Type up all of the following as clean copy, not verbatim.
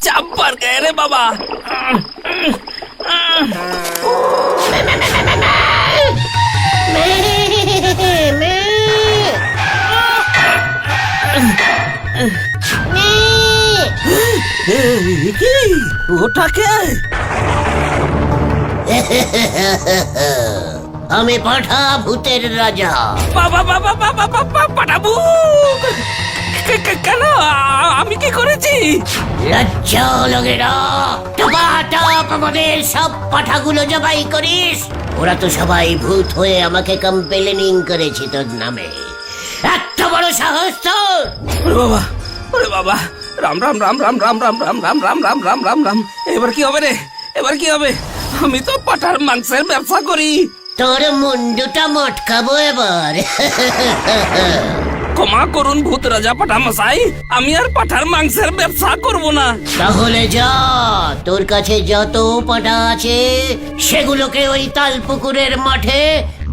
চাপ পার গায়ে রে বাবা। কি ওটাকে? আমি পাঠা ভূতের রাজা। বাবা বাবা বাবা বাবা পাঠাবো কেন? আমি কি করেছি? লজ্জা লাগে না? টপাটপ আমাদের সব পাঠাগুলো জবাই করিস। ওরা তো সবাই ভূত হয়ে আমাকে কম্পেলেনিং করেছে তোর নামে। এত বড় সাহস তোর! ওরে বাবা, ওরে বাবা, রাম রাম রাম রাম রাম রাম রাম রাম রাম রাম রাম রাম রাম। এবার কি হবে রে? এবার কি হবে? আমি তো পাঠার মাংসের ব্যবসা করি। তোর মুন্ডুটা মটকাবো এবার। ক্ষমা করুন ভূত রাজা পাঠা মশাই, আমি আর পাঠার মাংসের ব্যবসা করব না। তাহলে যা, তোর কাছে যত পাঠা আছে সেগুলোকে ওই তালপুকুরের মাঠে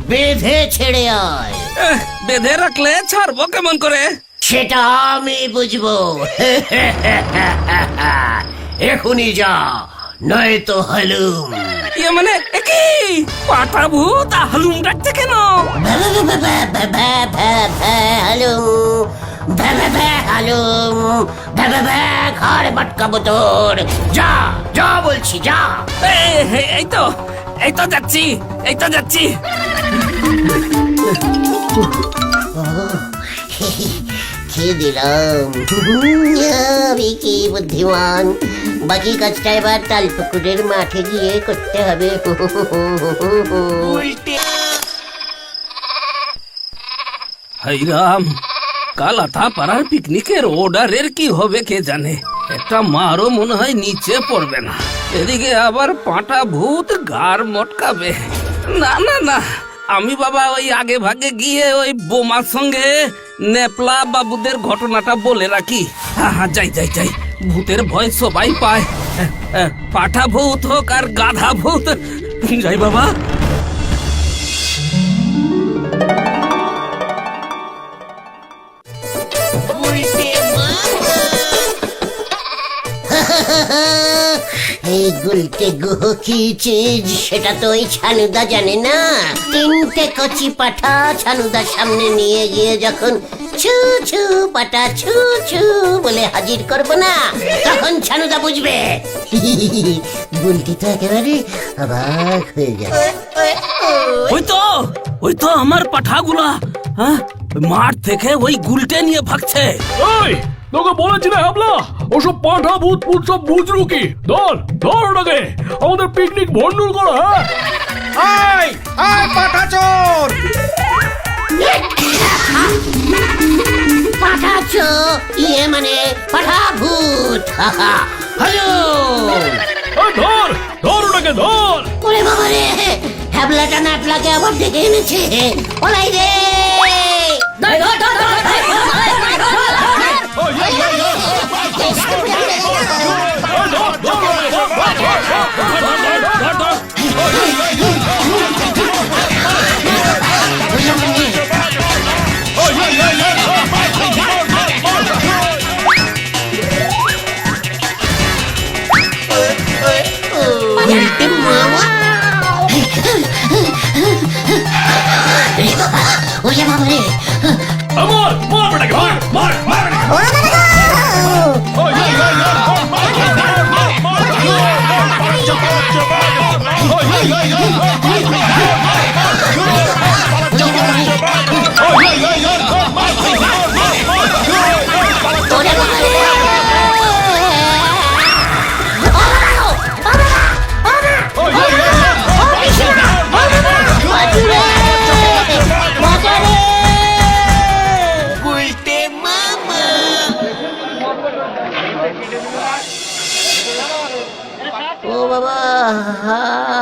বেঁধে ছেড়ে আয়। বেঁধে রাখলে ছাড়বো কেমন করে? সেটা আমি বুঝবো। এখনই যা, নয়তো হালুম। ইয়ে মানে কি? পাঠা ভূত হালুম ডাকছে কেন? হালুম ঘর বাটকাবো তোর। যা যা বলছি, যা। এই তো যাচ্ছি, এই তো যাচ্ছি। খেয়ে দিলাম। আমি কি বুদ্ধিমান। বাকি কাজটা এবার তালপুকুরের মাঠে গিয়ে করতে হবে। হাই রাম, কাল আতা পাড়ার পিকনিকের অর্ডারের কি হবে কে জানে। একটা মারও মনে হয় নিচে পড়বে না। এদিকে আবার পাঁটা ভূত গার মটকাবে। না না না, আমি বাবা ওই আগে ভাগে গিয়ে ওই বোমার সঙ্গে নেপলা বাবুদের ঘটনাটা বলে রাখি। হ্যাঁ যাই যাই যাই, ভূতের ভয় সবাই পায়। পাঠা ভূত হোক আর গাধা ভূত, যাই বাবা। এই গুলটে গুহ কি চিজ সেটা তো ওই ছানুদা জানে না। তিনটে কচি পাঠা ছানুদার সামনে নিয়ে গিয়ে যখন ছু ছু পাটা ছু ছু বলে হাজির করব না, তখন ছানুদা বুঝবে। গুলটি তো একেবারে অবাক হয়ে যাবে। ওই তো আমার পাঠাগুলা, হ্যাঁ, মাঠ থেকে ওই গুলটে নিয়ে ভাগছে। তোকে বলেছি না হাবলা, ওসব পাঠা ভূত ভূত সব বুঝলু কি? ধর ধর ওটাকে, আমাদের পিকনিক ভন্ডুল করা। আয় আয় পাঠা চোর! পাঠা চো ইয়ে মানে পাঠা ভূত। হ্যালো, ধর ধর ওটাকে ধর। ওরে বাবা রে, হ্যাবলাটা ন্যাপলাকে আবার ডেকে এনেছে। ওলাই রে, ধর ধর ধর ধর। ওরে বাবা রে, মার মার বেটাকে, মার মার মার। ও বাবা,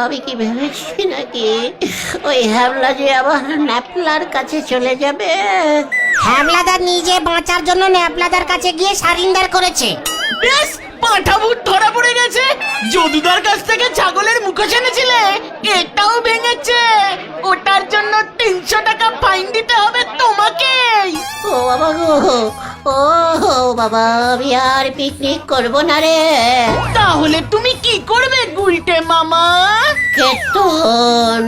আমি কি ভেবেছি নাকি ওই হ্যাবলা যে আবার ন্যাপলার কাছে চলে যাবে? হ্যাবলাদার নিজে বাঁচার জন্য ন্যাপলাদার কাছে গিয়ে সারিন্ডার করেছে। বেশ, পাঁঠা ভূত ধরা পড়ে গেছে। যদুদার কাছ থেকে ছাগলের মুখোশ এনেছিলে, এটাও ভেঙেছে। ওটার জন্য 300 টাকা ফাইন দিতে হবে তোমাকে। ও বাবা গো, ও বাবা, আমি আর পিকনিক করব না রে। তাহলে তুমি কি করবে গুলটে মামা? কেতন,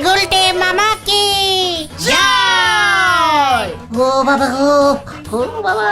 গুলটে মামা কি জয়! ও বাবা গো, ও বাবা।